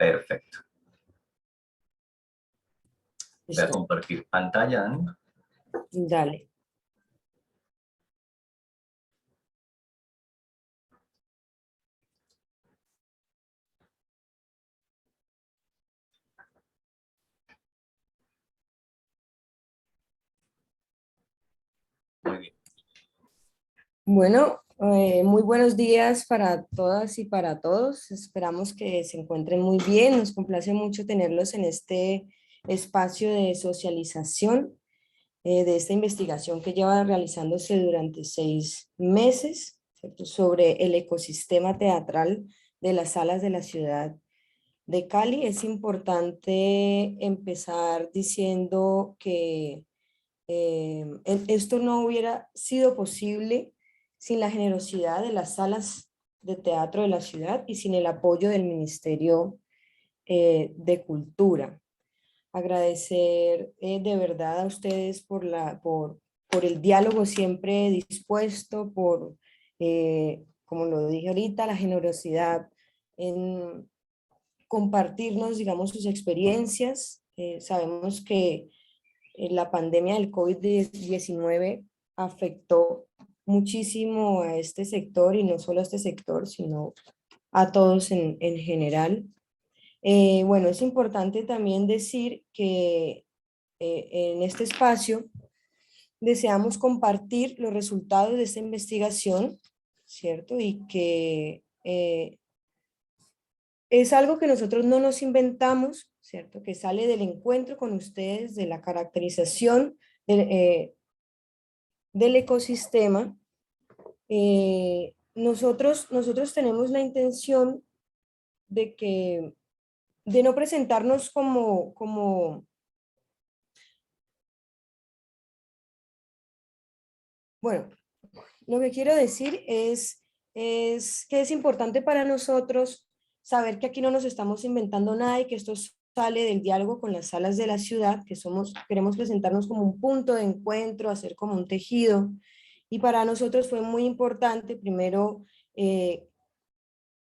Perfecto. Voy a Listo. compartir pantalla, Dani. Dale. Muy bien. Bueno, muy buenos días para todas y para todos. Esperamos que se encuentren muy bien. Nos complace mucho tenerlos en este espacio de socialización de esta investigación que lleva realizándose durante 6 meses, ¿cierto? Sobre el ecosistema teatral de las salas de la ciudad de Cali. Es importante empezar diciendo que esto no hubiera sido posible sin la generosidad de las salas de teatro de la ciudad y sin el apoyo del Ministerio de Cultura. Agradecer de verdad a ustedes por el diálogo siempre dispuesto, como lo dije ahorita, la generosidad en compartirnos, digamos, sus experiencias. Sabemos que la pandemia del COVID-19 afectó muchísimo a este sector y no solo a este sector, sino a todos en general. Bueno, es importante también decir que en este espacio deseamos compartir los resultados de esta investigación, ¿cierto? Y que es algo que nosotros no nos inventamos, ¿cierto? Que sale del encuentro con ustedes, de la caracterización del ecosistema. Nosotros tenemos la intención de no presentarnos bueno, lo que quiero decir es que es importante para nosotros saber que aquí no nos estamos inventando nada y que esto sale del diálogo con las salas de la ciudad, que queremos presentarnos como un punto de encuentro, hacer como un tejido. Y para nosotros fue muy importante, primero,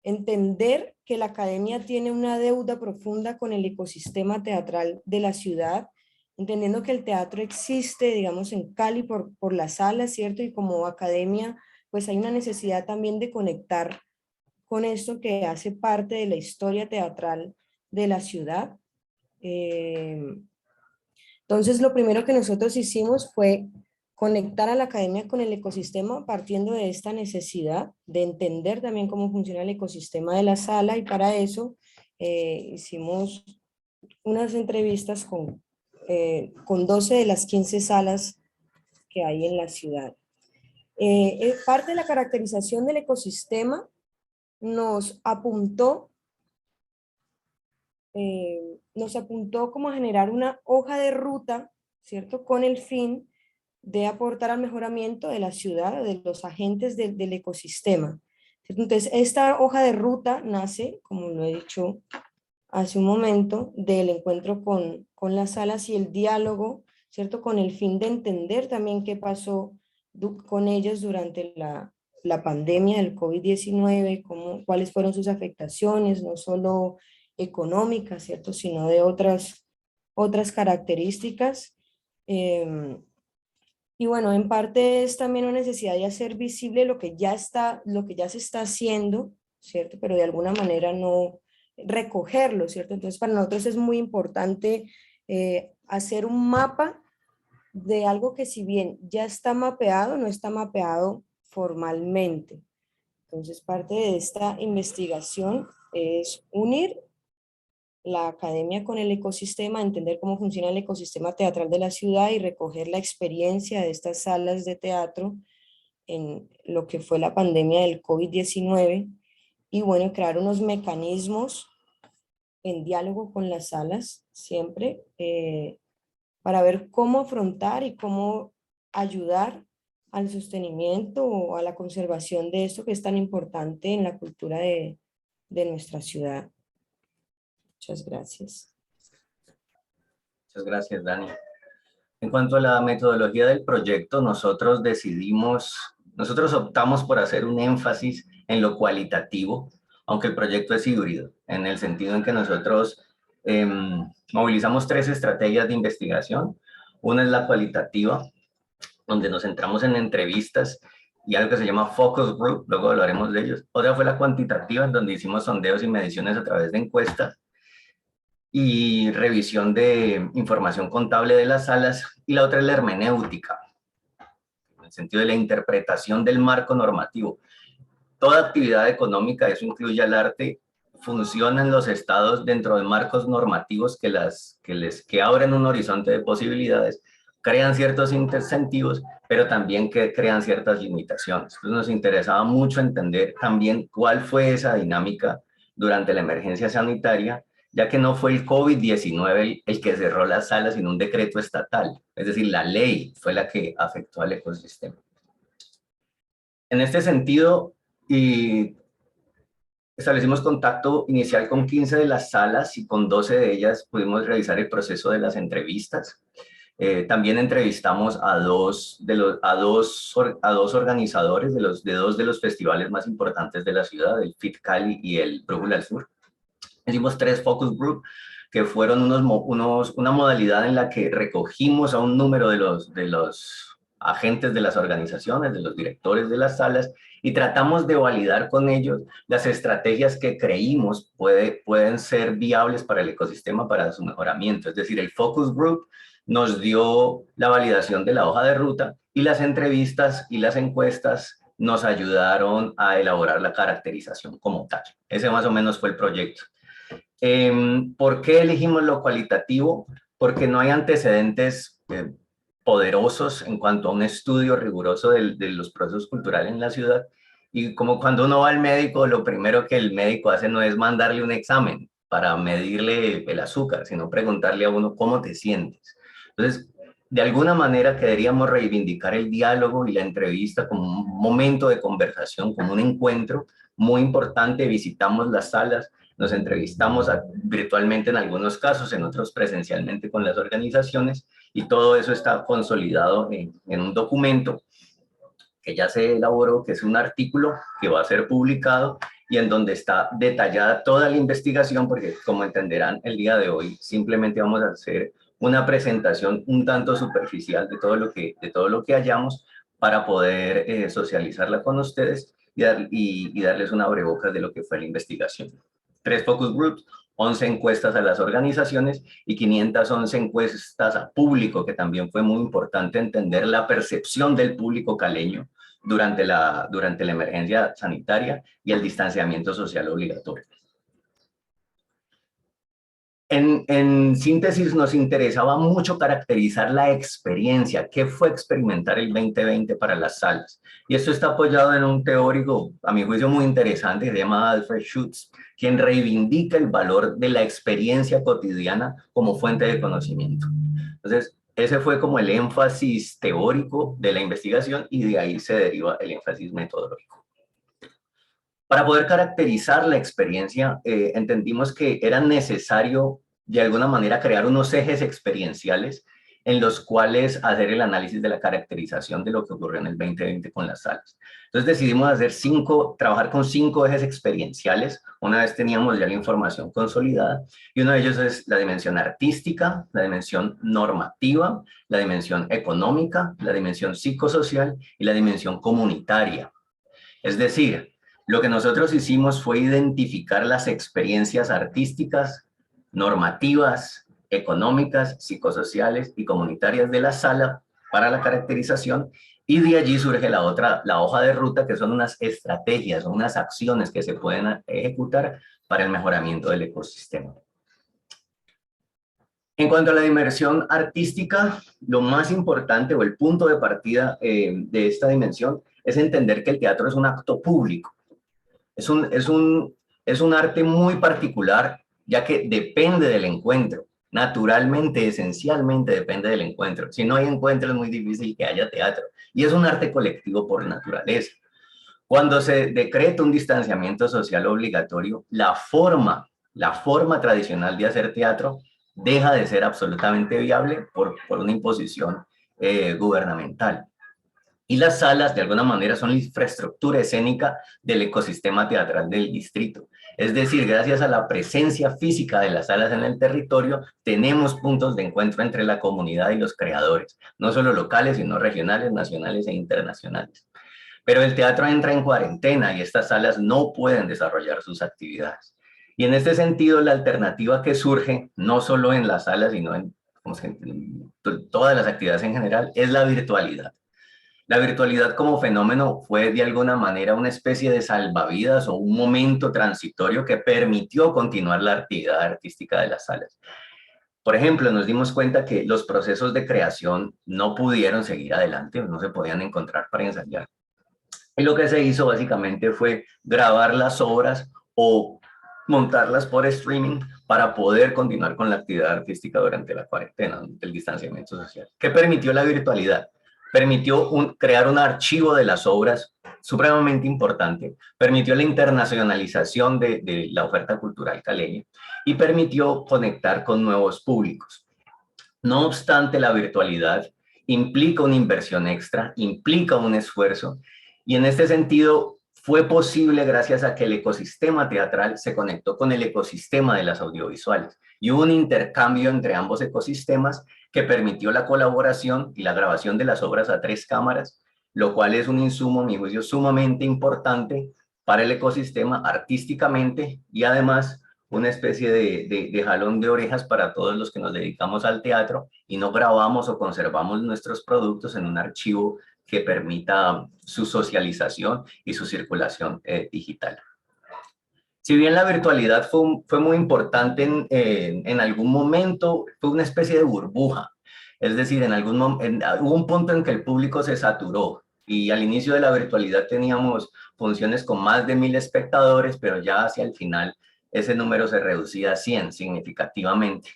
entender que la academia tiene una deuda profunda con el ecosistema teatral de la ciudad, entendiendo que el teatro existe, digamos, en Cali por las salas, ¿cierto? Y como academia, pues hay una necesidad también de conectar con esto que hace parte de la historia teatral de la ciudad. Entonces, lo primero que nosotros hicimos fue conectar a la academia con el ecosistema partiendo de esta necesidad de entender también cómo funciona el ecosistema de la sala, y para eso hicimos unas entrevistas con 12 de las 15 salas que hay en la ciudad. Parte de la caracterización del ecosistema nos apuntó como a generar una hoja de ruta, ¿cierto? Con el fin de aportar al mejoramiento de la ciudad, de los agentes del ecosistema. ¿Cierto? Entonces, esta hoja de ruta nace, como lo he dicho hace un momento, del encuentro con las salas y el diálogo, ¿cierto? Con el fin de entender también qué pasó con ellos durante la pandemia del COVID-19, cuáles fueron sus afectaciones, no solo económicas, ¿cierto? Sino de otras características. Y bueno, en parte es también una necesidad de hacer visible lo que ya se está haciendo, ¿cierto? Pero de alguna manera no recogerlo, ¿cierto? Entonces para nosotros es muy importante hacer un mapa de algo que, si bien ya está mapeado, no está mapeado formalmente. Entonces parte de esta investigación es unir la academia con el ecosistema, entender cómo funciona el ecosistema teatral de la ciudad y recoger la experiencia de estas salas de teatro en lo que fue la pandemia del COVID-19, y bueno, crear unos mecanismos en diálogo con las salas siempre para ver cómo afrontar y cómo ayudar al sostenimiento o a la conservación de esto que es tan importante en la cultura de nuestra ciudad. Muchas gracias. Muchas gracias, Dani. En cuanto a la metodología del proyecto, nosotros optamos por hacer un énfasis en lo cualitativo, aunque el proyecto es híbrido, en el sentido en que nosotros movilizamos 3 estrategias de investigación. Una es la cualitativa, donde nos centramos en entrevistas y algo que se llama focus group, luego hablaremos de ellos. Otra fue la cuantitativa, en donde hicimos sondeos y mediciones a través de encuestas y revisión de información contable de las salas. Y la otra es la hermenéutica, en el sentido de la interpretación del marco normativo. Toda actividad económica, eso incluye al arte, funciona en los estados dentro de marcos normativos que abren un horizonte de posibilidades, crean ciertos incentivos, pero también que crean ciertas limitaciones. Entonces nos interesaba mucho entender también cuál fue esa dinámica durante la emergencia sanitaria, ya que no fue el COVID-19 el que cerró las salas, sino un decreto estatal. Es decir, la ley fue la que afectó al ecosistema. En este sentido, establecimos contacto inicial con 15 de las salas y con 12 de ellas pudimos realizar el proceso de las entrevistas. También entrevistamos a dos organizadores de dos de los festivales más importantes de la ciudad, el FIT Cali y el Brújula al Sur. Hicimos 3 focus group, que fueron una modalidad en la que recogimos a un número de los agentes de las organizaciones, de los directores de las salas, y tratamos de validar con ellos las estrategias que creímos pueden ser viables para el ecosistema, para su mejoramiento. Es decir, el focus group nos dio la validación de la hoja de ruta y las entrevistas y las encuestas nos ayudaron a elaborar la caracterización como tal. Ese más o menos fue el proyecto. ¿Por qué elegimos lo cualitativo? Porque no hay antecedentes poderosos en cuanto a un estudio riguroso de los procesos culturales en la ciudad. Y como cuando uno va al médico, lo primero que el médico hace no es mandarle un examen para medirle el azúcar, sino preguntarle a uno cómo te sientes. Entonces, de alguna manera queríamos reivindicar el diálogo y la entrevista como un momento de conversación, como un encuentro muy importante. Visitamos las salas, nos entrevistamos virtualmente en algunos casos, en otros presencialmente con las organizaciones, y todo eso está consolidado en un documento que ya se elaboró, que es un artículo que va a ser publicado y en donde está detallada toda la investigación, porque como entenderán el día de hoy, simplemente vamos a hacer una presentación un tanto superficial de todo lo que hallamos para poder socializarla con ustedes y darles una abrebocas de lo que fue la investigación. 3 focus groups, 11 encuestas a las organizaciones y 511 encuestas a público, que también fue muy importante entender la percepción del público caleño durante la emergencia sanitaria y el distanciamiento social obligatorio. En síntesis, nos interesaba mucho caracterizar la experiencia, qué fue experimentar el 2020 para las salas. Y esto está apoyado en un teórico, a mi juicio, muy interesante, que se llama Alfred Schutz, quien reivindica el valor de la experiencia cotidiana como fuente de conocimiento. Entonces, ese fue como el énfasis teórico de la investigación y de ahí se deriva el énfasis metodológico. Para poder caracterizar la experiencia, entendimos que era necesario de alguna manera crear unos ejes experienciales en los cuales hacer el análisis de la caracterización de lo que ocurrió en el 2020 con las salas. Entonces decidimos trabajar con 5 ejes experienciales. Una vez teníamos ya la información consolidada, y uno de ellos es la dimensión artística, la dimensión normativa, la dimensión económica, la dimensión psicosocial y la dimensión comunitaria. Es decir, lo que nosotros hicimos fue identificar las experiencias artísticas, normativas, económicas, psicosociales y comunitarias de la sala para la caracterización, y de allí surge la hoja de ruta, que son unas estrategias, unas acciones que se pueden ejecutar para el mejoramiento del ecosistema. En cuanto a la dimensión artística, lo más importante o el punto de partida de esta dimensión es entender que el teatro es un acto público. Es un arte muy particular, ya que depende del encuentro. Naturalmente, esencialmente depende del encuentro. Si no hay encuentro es muy difícil que haya teatro. Y es un arte colectivo por naturaleza. Cuando se decreta un distanciamiento social obligatorio, la forma tradicional de hacer teatro deja de ser absolutamente viable por una imposición gubernamental. Y las salas, de alguna manera, son la infraestructura escénica del ecosistema teatral del distrito. Es decir, gracias a la presencia física de las salas en el territorio, tenemos puntos de encuentro entre la comunidad y los creadores, no solo locales, sino regionales, nacionales e internacionales. Pero el teatro entra en cuarentena y estas salas no pueden desarrollar sus actividades. Y en este sentido, la alternativa que surge, no solo en las salas, sino en todas las actividades en general, es la virtualidad. La virtualidad como fenómeno fue de alguna manera una especie de salvavidas o un momento transitorio que permitió continuar la actividad artística de las salas. Por ejemplo, nos dimos cuenta que los procesos de creación no pudieron seguir adelante, no se podían encontrar para ensayar. Y lo que se hizo básicamente fue grabar las obras o montarlas por streaming para poder continuar con la actividad artística durante la cuarentena, el distanciamiento social. ¿Qué permitió la virtualidad? Permitió crear un archivo de las obras supremamente importante, permitió la internacionalización de la oferta cultural caleña y permitió conectar con nuevos públicos. No obstante, la virtualidad implica una inversión extra, implica un esfuerzo, y en este sentido fue posible gracias a que el ecosistema teatral se conectó con el ecosistema de las audiovisuales y hubo un intercambio entre ambos ecosistemas que permitió la colaboración y la grabación de las obras a 3 cámaras, lo cual es un insumo, a mi juicio, sumamente importante para el ecosistema artísticamente y además una especie de jalón de orejas para todos los que nos dedicamos al teatro y no grabamos o conservamos nuestros productos en un archivo que permita su socialización y su circulación digital. Si bien la virtualidad fue muy importante en algún momento, fue una especie de burbuja. Es decir, hubo un punto en que el público se saturó y al inicio de la virtualidad teníamos funciones con más de 1000 espectadores, pero ya hacia el final ese número se reducía a 100 significativamente.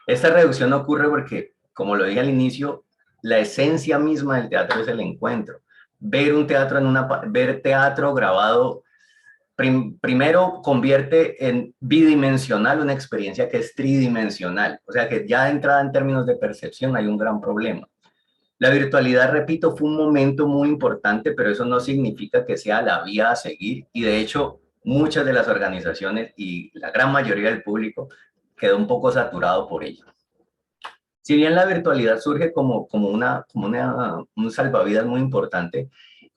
Esta reducción ocurre porque, como lo dije al inicio, la esencia misma del teatro es el encuentro. Ver teatro grabado primero convierte en bidimensional una experiencia que es tridimensional, o sea que ya de entrada en términos de percepción hay un gran problema. La virtualidad, repito, fue un momento muy importante, pero eso no significa que sea la vía a seguir y de hecho muchas de las organizaciones y la gran mayoría del público quedó un poco saturado por ello. Si bien la virtualidad surge como un salvavidas muy importante,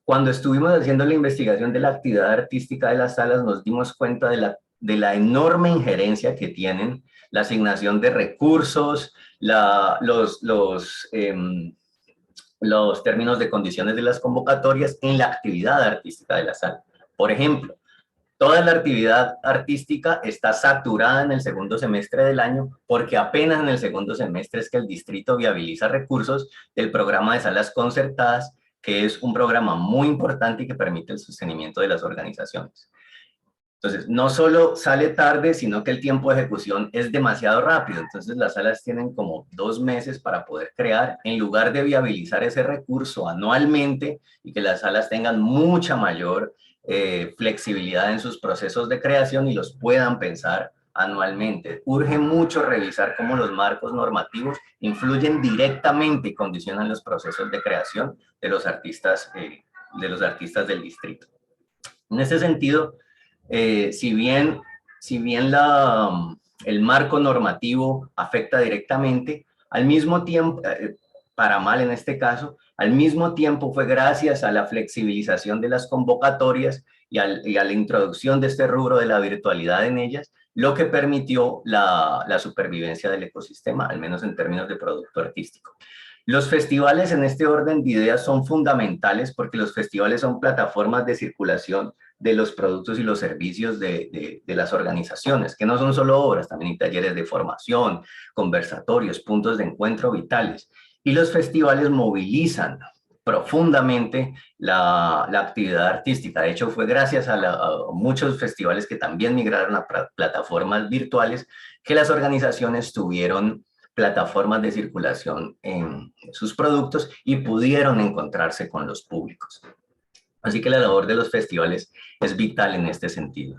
cuando estuvimos haciendo la investigación de la actividad artística de las salas, nos dimos cuenta de la enorme injerencia que tienen la asignación de recursos, los términos de condiciones de las convocatorias en la actividad artística de la sala. Por ejemplo, toda la actividad artística está saturada en el segundo semestre del año porque apenas en el segundo semestre es que el distrito viabiliza recursos del programa de salas concertadas, que es un programa muy importante y que permite el sostenimiento de las organizaciones. Entonces, no solo sale tarde, sino que el tiempo de ejecución es demasiado rápido. Entonces, las salas tienen como 2 meses para poder crear, en lugar de viabilizar ese recurso anualmente y que las salas tengan mucha mayor flexibilidad en sus procesos de creación y los puedan pensar anualmente. Urge mucho revisar cómo los marcos normativos influyen directamente y condicionan los procesos de creación de los artistas del distrito. En este sentido, si bien el marco normativo afecta directamente, al mismo tiempo, para mal en este caso, al mismo tiempo fue gracias a la flexibilización de las convocatorias y a la introducción de este rubro de la virtualidad en ellas, lo que permitió la supervivencia del ecosistema, al menos en términos de producto artístico. Los festivales en este orden de ideas son fundamentales porque los festivales son plataformas de circulación de los productos y los servicios de las organizaciones, que no son solo obras, también hay talleres de formación, conversatorios, puntos de encuentro vitales. Y los festivales movilizan profundamente la actividad artística. De hecho, fue gracias a muchos festivales que también migraron a plataformas virtuales que las organizaciones tuvieron plataformas de circulación en sus productos y pudieron encontrarse con los públicos. Así que la labor de los festivales es vital en este sentido.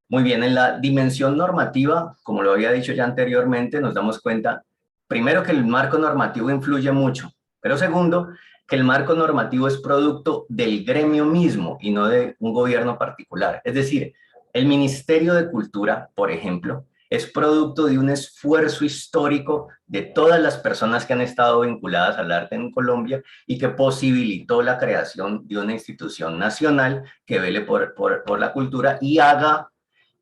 Muy bien, en la dimensión normativa, como lo había dicho ya anteriormente, nos damos cuenta, primero, que el marco normativo influye mucho, pero segundo, que el marco normativo es producto del gremio mismo y no de un gobierno particular. Es decir, el Ministerio de Cultura, por ejemplo, es producto de un esfuerzo histórico de todas las personas que han estado vinculadas al arte en Colombia y que posibilitó la creación de una institución nacional que vele por la cultura y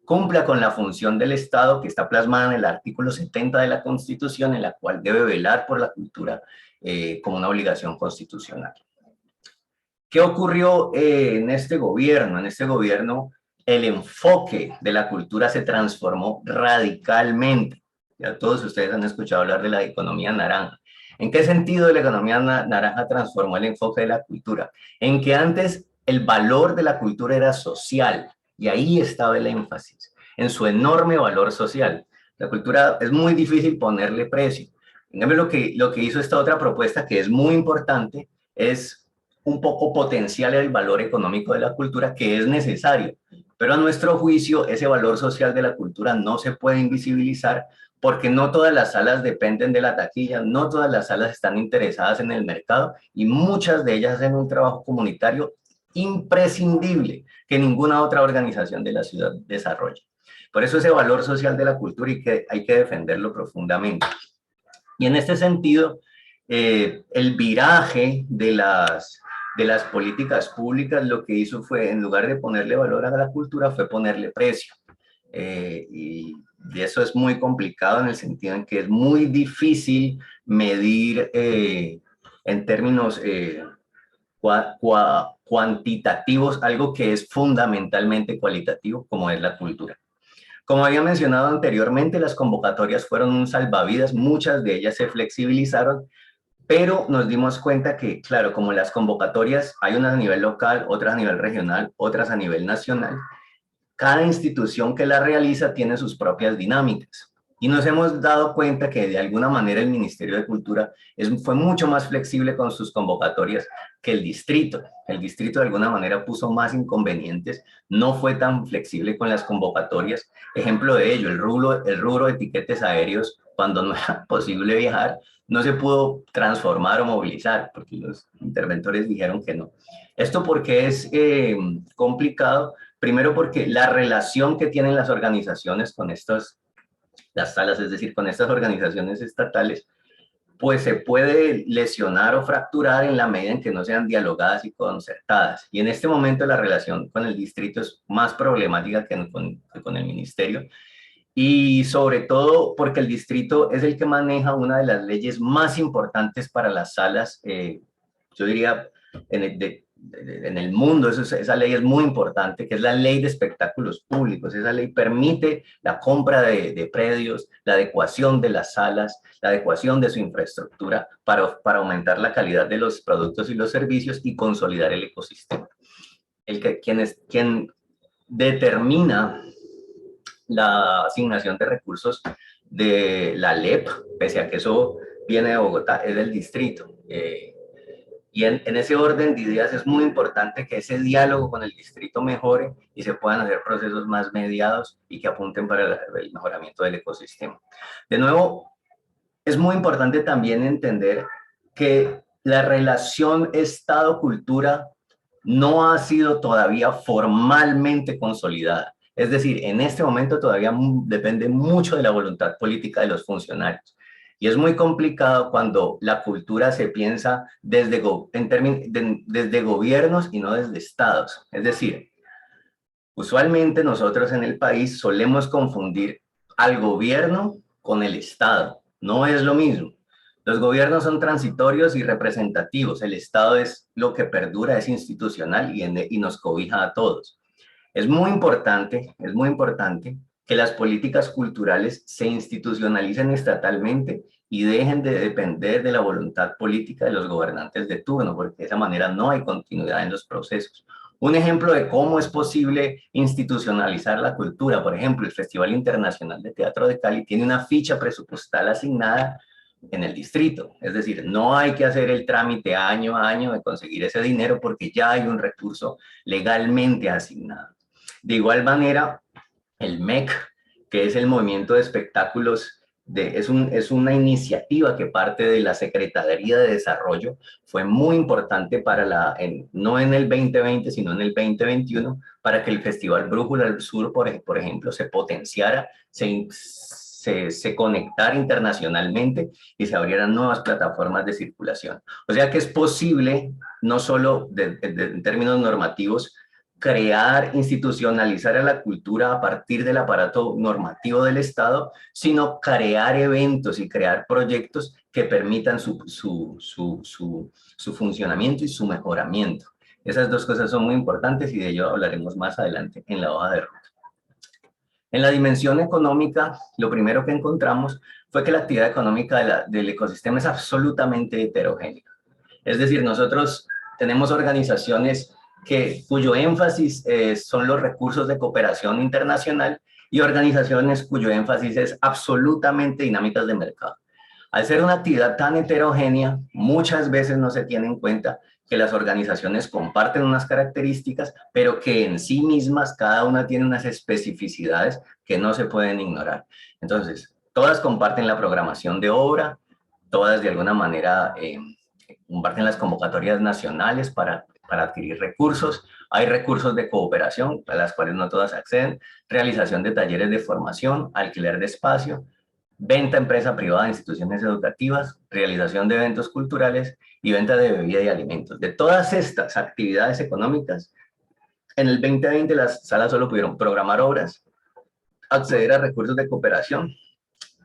cumpla con la función del Estado que está plasmada en el artículo 70 de la Constitución, en la cual debe velar por la cultura como una obligación constitucional. ¿Qué ocurrió en este gobierno? En este gobierno el enfoque de la cultura se transformó radicalmente. Ya todos ustedes han escuchado hablar de la economía naranja. ¿En qué sentido la economía naranja transformó el enfoque de la cultura? En que antes el valor de la cultura era social, y ahí estaba el énfasis, en su enorme valor social. La cultura es muy difícil ponerle precio. En cambio, lo que hizo esta otra propuesta, que es muy importante, es un poco potenciar el valor económico de la cultura, que es necesario. Pero a nuestro juicio, ese valor social de la cultura no se puede invisibilizar porque no todas las salas dependen de la taquilla, no todas las salas están interesadas en el mercado y muchas de ellas hacen un trabajo comunitario imprescindible que ninguna otra organización de la ciudad desarrolla. Por eso ese valor social de la cultura hay que defenderlo profundamente. Y en este sentido, el viraje de las políticas públicas lo que hizo fue, en lugar de ponerle valor a la cultura, fue ponerle precio. Y eso es muy complicado en el sentido en que es muy difícil medir en términos cuantitativos algo que es fundamentalmente cualitativo, como es la cultura. Como había mencionado anteriormente, las convocatorias fueron un salvavidas, muchas de ellas se flexibilizaron, pero nos dimos cuenta que, claro, como las convocatorias, hay unas a nivel local, otras a nivel regional, otras a nivel nacional, cada institución que la realiza tiene sus propias dinámicas. Y nos hemos dado cuenta que de alguna manera el Ministerio de Cultura fue mucho más flexible con sus convocatorias que el distrito. El distrito de alguna manera puso más inconvenientes, no fue tan flexible con las convocatorias. Ejemplo de ello, el rubro de tiquetes aéreos, cuando no era posible viajar, no se pudo transformar o movilizar, porque los interventores dijeron que no. Esto porque es complicado. Primero porque la relación que tienen las organizaciones con las salas, es decir, con estas organizaciones estatales, pues se puede lesionar o fracturar en la medida en que no sean dialogadas y concertadas. Y en este momento la relación con el distrito es más problemática que con el ministerio. Y sobre todo porque el distrito es el que maneja una de las leyes más importantes para las salas, yo diría, en el mundo. Esa ley es muy importante, que es la ley de espectáculos públicos. Esa ley permite la compra de predios, la adecuación de las salas, la adecuación de su infraestructura para aumentar la calidad de los productos y los servicios y consolidar el ecosistema. Quien determina la asignación de recursos de la LEP, pese a que eso viene de Bogotá, es del distrito. Y en ese orden de ideas es muy importante que ese diálogo con el distrito mejore y se puedan hacer procesos más mediados y que apunten para el mejoramiento del ecosistema. De nuevo, es muy importante también entender que la relación Estado-cultura no ha sido todavía formalmente consolidada. Es decir, en este momento todavía depende mucho de la voluntad política de los funcionarios. Y es muy complicado cuando la cultura se piensa desde gobiernos y no desde estados. Es decir, usualmente nosotros en el país solemos confundir al gobierno con el estado. No es lo mismo. Los gobiernos son transitorios y representativos. El estado es lo que perdura, es institucional y nos cobija a todos. Es muy importante que las políticas culturales se institucionalicen estatalmente y dejen de depender de la voluntad política de los gobernantes de turno, porque de esa manera no hay continuidad en los procesos. Un ejemplo de cómo es posible institucionalizar la cultura, por ejemplo, el Festival Internacional de Teatro de Cali tiene una ficha presupuestal asignada en el distrito, es decir, no hay que hacer el trámite año a año de conseguir ese dinero porque ya hay un recurso legalmente asignado. De igual manera, el MEC, que es el Movimiento de Espectáculos es una iniciativa que parte de la Secretaría de Desarrollo, fue muy importante para no en el 2020, sino en el 2021, para que el Festival Brújula del Sur, por ejemplo, se potenciara, se conectara internacionalmente y se abrieran nuevas plataformas de circulación. O sea que es posible, no solo en términos normativos, crear, institucionalizar a la cultura a partir del aparato normativo del Estado, sino crear eventos y crear proyectos que permitan su funcionamiento y su mejoramiento. Esas dos cosas son muy importantes y de ello hablaremos más adelante en la hoja de ruta. En la dimensión económica, lo primero que encontramos fue que la actividad económica del ecosistema es absolutamente heterogénea. Es decir, nosotros tenemos organizaciones cuyo énfasis son los recursos de cooperación internacional y organizaciones cuyo énfasis es absolutamente dinámicas de mercado. Al ser una actividad tan heterogénea, muchas veces no se tiene en cuenta que las organizaciones comparten unas características, pero que en sí mismas cada una tiene unas especificidades que no se pueden ignorar. Entonces, todas comparten la programación de obra, todas de alguna manera comparten las convocatorias nacionales para adquirir recursos, hay recursos de cooperación a las cuales no todas acceden, realización de talleres de formación, alquiler de espacio, venta a empresa privada de instituciones educativas, realización de eventos culturales y venta de bebida y alimentos. De todas estas actividades económicas, en el 2020 las salas solo pudieron programar obras, acceder a recursos de cooperación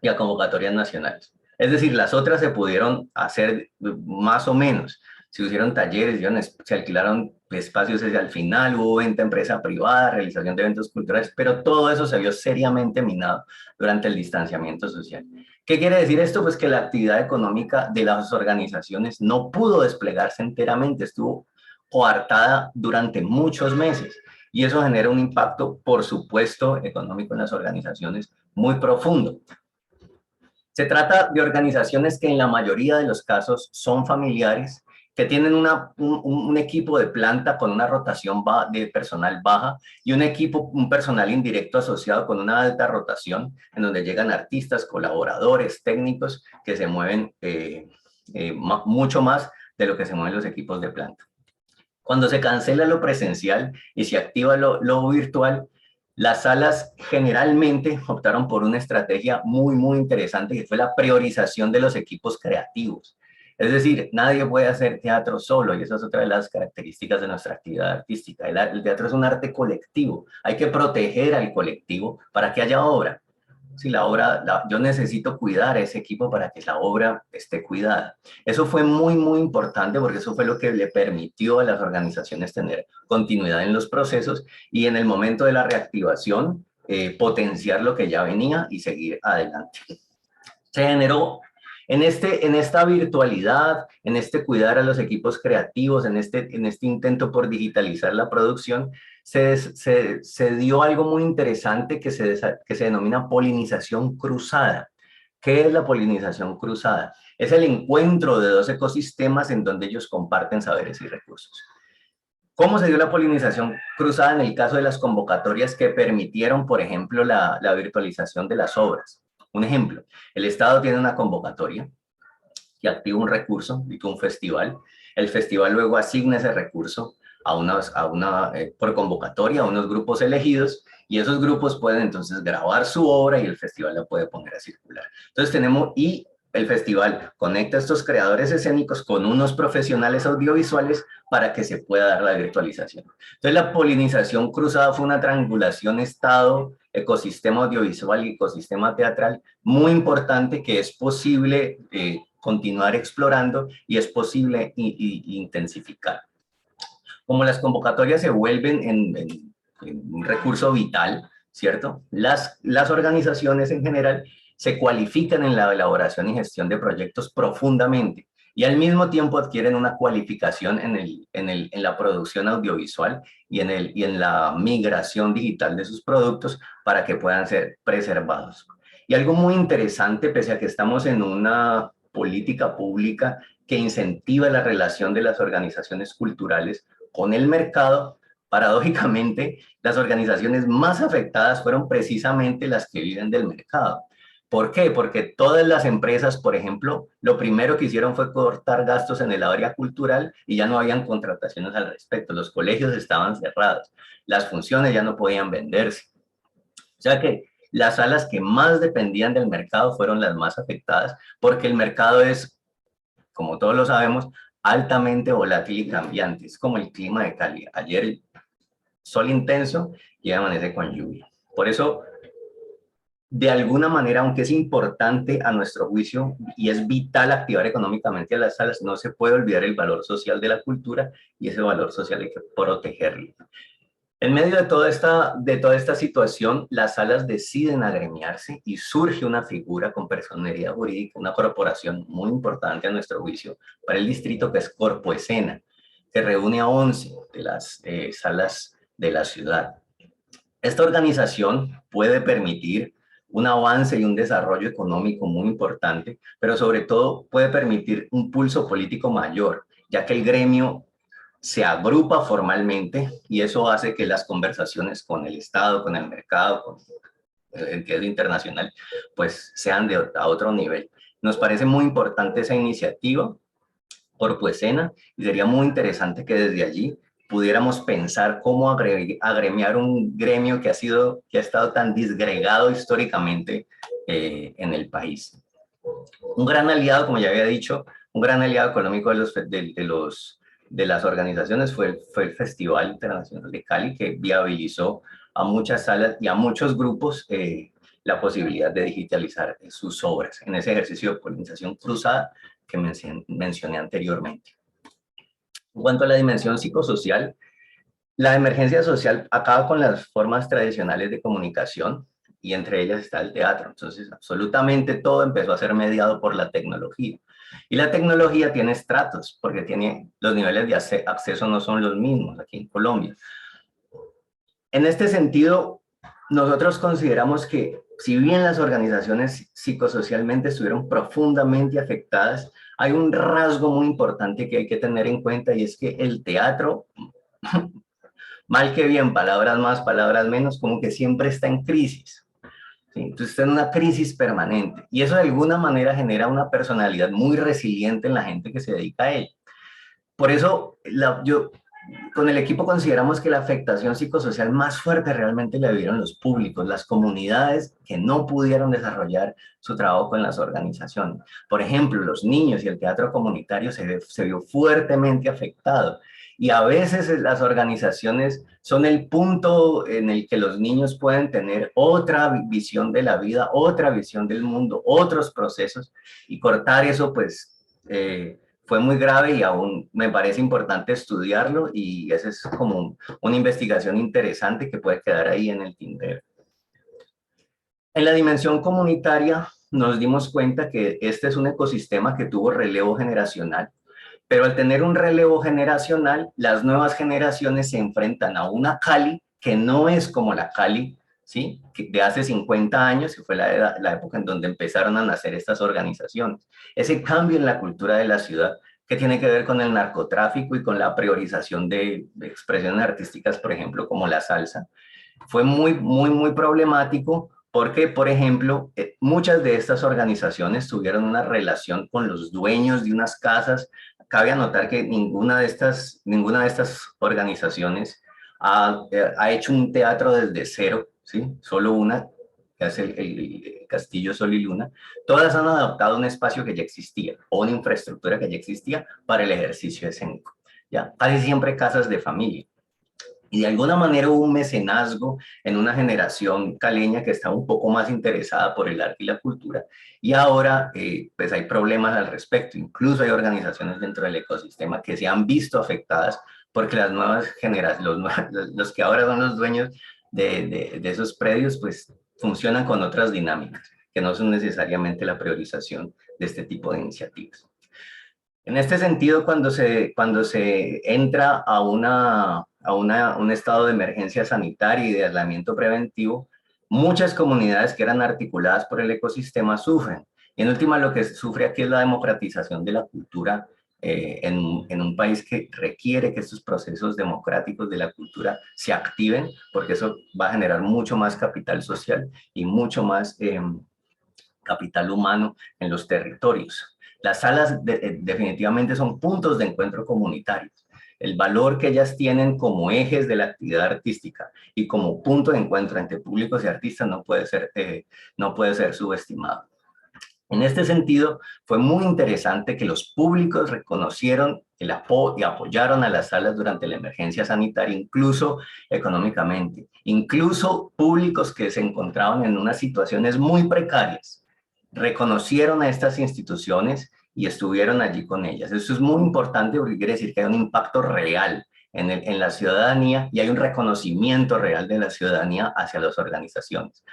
y a convocatorias nacionales. Es decir, las otras se pudieron hacer más o menos. Se hicieron talleres, se alquilaron espacios hacia el final, hubo venta a empresa privada, realización de eventos culturales, pero todo eso se vio seriamente minado durante el distanciamiento social. ¿Qué quiere decir esto? Pues que la actividad económica de las organizaciones no pudo desplegarse enteramente, estuvo coartada durante muchos meses. Y eso genera un impacto, por supuesto, económico en las organizaciones muy profundo. Se trata de organizaciones que en la mayoría de los casos son familiares, que tienen un equipo de planta con una rotación de personal baja y un personal indirecto asociado con una alta rotación, en donde llegan artistas, colaboradores, técnicos que se mueven mucho más de lo que se mueven los equipos de planta. Cuando se cancela lo presencial y se activa lo virtual, las salas generalmente optaron por una estrategia muy interesante, que fue la priorización de los equipos creativos. Es decir, nadie puede hacer teatro solo, y esa es otra de las características de nuestra actividad artística. El teatro es un arte colectivo, hay que proteger al colectivo para que haya obra. Si yo necesito cuidar a ese equipo para que la obra esté cuidada. Eso fue muy importante, porque eso fue lo que le permitió a las organizaciones tener continuidad en los procesos y en el momento de la reactivación potenciar lo que ya venía y seguir adelante. Se generó en esta virtualidad, en este cuidar a los equipos creativos, en este intento por digitalizar la producción, se dio algo muy interesante que se denomina polinización cruzada. ¿Qué es la polinización cruzada? Es el encuentro de dos ecosistemas en donde ellos comparten saberes y recursos. ¿Cómo se dio la polinización cruzada en el caso de las convocatorias que permitieron, por ejemplo, la virtualización de las obras? Un ejemplo, el Estado tiene una convocatoria que activa un recurso, un festival. El festival luego asigna ese recurso por convocatoria a unos grupos elegidos, y esos grupos pueden entonces grabar su obra y el festival la puede poner a circular. Entonces el festival conecta a estos creadores escénicos con unos profesionales audiovisuales para que se pueda dar la virtualización. Entonces la polinización cruzada fue una triangulación Estado, ecosistema audiovisual y ecosistema teatral muy importante, que es posible continuar explorando y es posible intensificar. Como las convocatorias se vuelven en un recurso vital, ¿cierto? Las organizaciones en general se cualifican en la elaboración y gestión de proyectos profundamente y al mismo tiempo adquieren una cualificación en la producción audiovisual y en la migración digital de sus productos para que puedan ser preservados. Y algo muy interesante, pese a que estamos en una política pública que incentiva la relación de las organizaciones culturales con el mercado, paradójicamente, las organizaciones más afectadas fueron precisamente las que viven del mercado. ¿Por qué? Porque todas las empresas, por ejemplo, lo primero que hicieron fue cortar gastos en el área cultural y ya no habían contrataciones al respecto. Los colegios estaban cerrados, las funciones ya no podían venderse. O sea que las salas que más dependían del mercado fueron las más afectadas, porque el mercado es, como todos lo sabemos, altamente volátil y cambiante. Es como el clima de Cali. Ayer sol intenso y amanece con lluvia. Por eso, de alguna manera, aunque es importante a nuestro juicio y es vital activar económicamente a las salas, no se puede olvidar el valor social de la cultura y ese valor social hay que protegerlo. En medio de toda esta situación, las salas deciden agremiarse y surge una figura con personería jurídica, una corporación muy importante a nuestro juicio para el distrito, que es Corpoescena, que reúne a 11 de las salas de la ciudad. Esta organización puede permitir un avance y un desarrollo económico muy importante, pero sobre todo puede permitir un pulso político mayor, ya que el gremio se agrupa formalmente y eso hace que las conversaciones con el Estado, con el mercado, con el entidad internacional, pues sean a otro nivel. Nos parece muy importante esa iniciativa Corpoescena y sería muy interesante que desde allí pudiéramos pensar cómo agremiar un gremio que ha estado tan disgregado históricamente en el país. Un gran aliado, como ya había dicho, un gran aliado económico de las organizaciones fue el Festival Internacional de Cali, que viabilizó a muchas salas y a muchos grupos la posibilidad de digitalizar sus obras en ese ejercicio de polinización cruzada que mencioné anteriormente. En cuanto a la dimensión psicosocial, la emergencia social acaba con las formas tradicionales de comunicación y entre ellas está el teatro. Entonces, absolutamente todo empezó a ser mediado por la tecnología. Y la tecnología tiene estratos, porque los niveles de acceso no son los mismos aquí en Colombia. En este sentido, nosotros consideramos que si bien las organizaciones psicosocialmente estuvieron profundamente afectadas, hay un rasgo muy importante que hay que tener en cuenta y es que el teatro, mal que bien, palabras más, palabras menos, como que siempre está en crisis. ¿Sí? Entonces está en una crisis permanente y eso de alguna manera genera una personalidad muy resiliente en la gente que se dedica a él. Por eso con el equipo consideramos que la afectación psicosocial más fuerte realmente la vivieron los públicos, las comunidades que no pudieron desarrollar su trabajo con las organizaciones. Por ejemplo, los niños y el teatro comunitario se vio fuertemente afectado. Y a veces las organizaciones son el punto en el que los niños pueden tener otra visión de la vida, otra visión del mundo, otros procesos, y cortar eso, pues, fue muy grave y aún me parece importante estudiarlo y esa es como una investigación interesante que puede quedar ahí en el tintero. En la dimensión comunitaria nos dimos cuenta que este es un ecosistema que tuvo relevo generacional, pero al tener un relevo generacional, las nuevas generaciones se enfrentan a una Cali que no es como la Cali, ¿sí?, de hace 50 años, que fue la época en donde empezaron a nacer estas organizaciones. Ese cambio en la cultura de la ciudad que tiene que ver con el narcotráfico y con la priorización de expresiones artísticas, por ejemplo, como la salsa, fue muy problemático porque, por ejemplo, muchas de estas organizaciones tuvieron una relación con los dueños de unas casas. Cabe anotar que ninguna de estas organizaciones ha hecho un teatro desde cero, ¿sí? Solo una, que es el Castillo Sol y Luna. Todas han adaptado un espacio que ya existía o una infraestructura que ya existía para el ejercicio escénico. ¿Ya? Casi siempre casas de familia. Y de alguna manera hubo un mecenazgo en una generación caleña que estaba un poco más interesada por el arte y la cultura. Y ahora pues hay problemas al respecto. Incluso hay organizaciones dentro del ecosistema que se han visto afectadas porque las nuevas generaciones, los que ahora son los dueños de esos predios, pues funcionan con otras dinámicas que no son necesariamente la priorización de este tipo de iniciativas. En este sentido, cuando se entra a un estado de emergencia sanitaria y de aislamiento preventivo, muchas comunidades que eran articuladas por el ecosistema sufren. Y en última, lo que sufre aquí es la democratización de la cultura en un país que requiere que estos procesos democráticos de la cultura se activen, porque eso va a generar mucho más capital social y mucho más capital humano en los territorios. Las salas definitivamente son puntos de encuentro comunitarios. El valor que ellas tienen como ejes de la actividad artística y como punto de encuentro entre públicos y artistas no puede ser subestimado. En este sentido, fue muy interesante que los públicos reconocieron el apoyo y apoyaron a las salas durante la emergencia sanitaria, incluso económicamente. Incluso públicos que se encontraban en unas situaciones muy precarias, reconocieron a estas instituciones y estuvieron allí con ellas. Eso es muy importante porque quiere decir que hay un impacto real en la ciudadanía y hay un reconocimiento real de la ciudadanía hacia las organizaciones.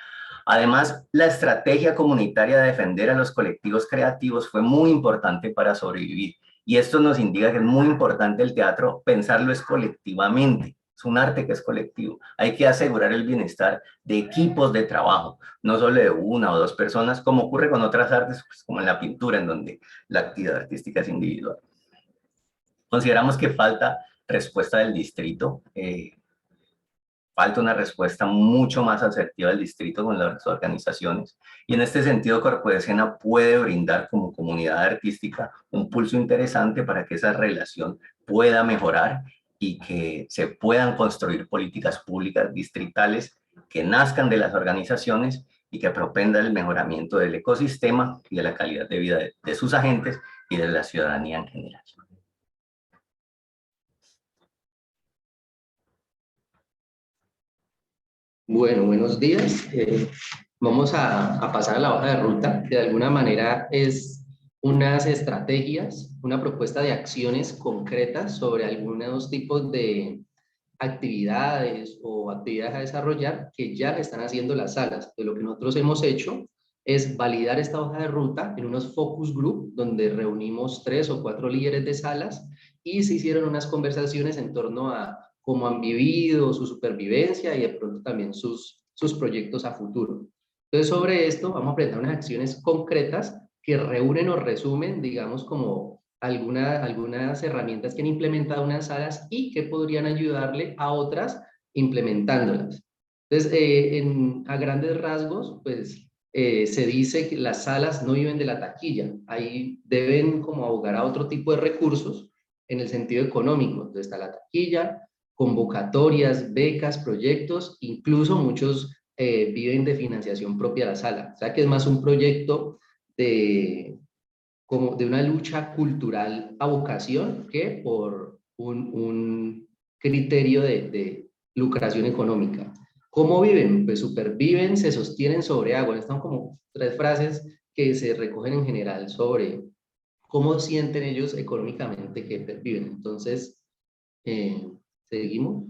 Además, la estrategia comunitaria de defender a los colectivos creativos fue muy importante para sobrevivir. Y esto nos indica que es muy importante el teatro pensarlo es colectivamente. Es un arte que es colectivo. Hay que asegurar el bienestar de equipos de trabajo, no solo de una o dos personas, como ocurre con otras artes, pues, como en la pintura, en donde la actividad artística es individual. Consideramos que falta respuesta del distrito. Falta una respuesta mucho más asertiva del distrito con las organizaciones. Y en este sentido, Corpo de Escena puede brindar como comunidad artística un pulso interesante para que esa relación pueda mejorar y que se puedan construir políticas públicas distritales que nazcan de las organizaciones y que propendan el mejoramiento del ecosistema y de la calidad de vida de sus agentes y de la ciudadanía en general. Bueno, buenos días. Vamos a pasar a la hoja de ruta, que de alguna manera es unas estrategias, una propuesta de acciones concretas sobre algunos tipos de actividades o actividades a desarrollar que ya están haciendo las salas. De lo que nosotros hemos hecho es validar esta hoja de ruta en unos focus group donde reunimos 3 o 4 líderes de salas y se hicieron unas conversaciones en torno a cómo han vivido, su supervivencia y de pronto también sus proyectos a futuro. Entonces, sobre esto vamos a presentar unas acciones concretas que reúnen o resumen, digamos, como algunas herramientas que han implementado unas salas y que podrían ayudarle a otras implementándolas. Entonces, a grandes rasgos, pues, se dice que las salas no viven de la taquilla, ahí deben como abogar a otro tipo de recursos en el sentido económico. Entonces está la taquilla, convocatorias, becas, proyectos, incluso muchos viven de financiación propia de la sala. O sea que es más un proyecto como de una lucha cultural a vocación que por un criterio de lucración económica. ¿Cómo viven? Pues superviven, se sostienen sobre agua. Están como 3 frases que se recogen en general sobre cómo sienten ellos económicamente que viven. Entonces, seguimos.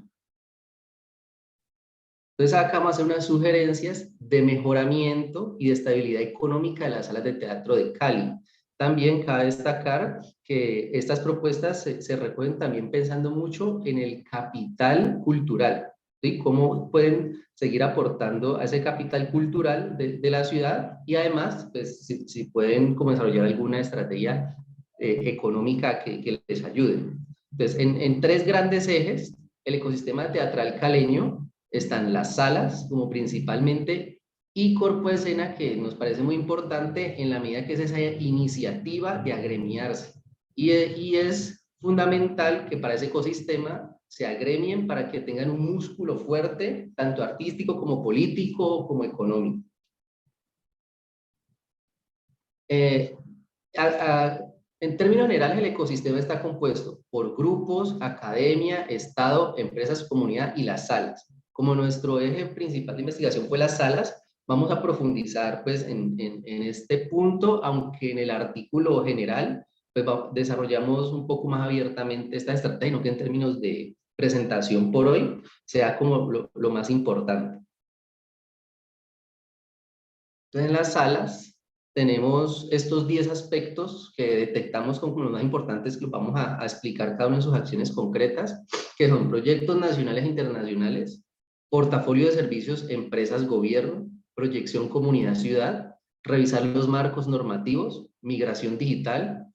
Entonces acá vamos a hacer unas sugerencias de mejoramiento y de estabilidad económica de las salas de teatro de Cali. También cabe destacar que estas propuestas se recogen también pensando mucho en el capital cultural, ¿sí? Cómo pueden seguir aportando a ese capital cultural de la ciudad y además, pues, si pueden como desarrollar alguna estrategia económica que les ayude. Entonces, en 3 grandes ejes, el ecosistema teatral caleño, están las salas como principalmente y Corpo de Escena, que nos parece muy importante en la medida que es esa iniciativa de agremiarse. Y es fundamental que para ese ecosistema se agremien para que tengan un músculo fuerte, tanto artístico como político como económico. En términos generales, el ecosistema está compuesto por grupos, academia, Estado, empresas, comunidad y las salas. Como nuestro eje principal de investigación fue las salas, vamos a profundizar pues, en este punto, aunque en el artículo general pues, desarrollamos un poco más abiertamente esta estrategia, no que en términos de presentación por hoy sea como lo más importante. Entonces, en las salas tenemos estos 10 aspectos que detectamos como los más importantes que vamos a explicar cada una de sus acciones concretas, que son proyectos nacionales e internacionales, portafolio de servicios, empresas, gobierno, proyección comunidad-ciudad, revisar los marcos normativos, migración digital,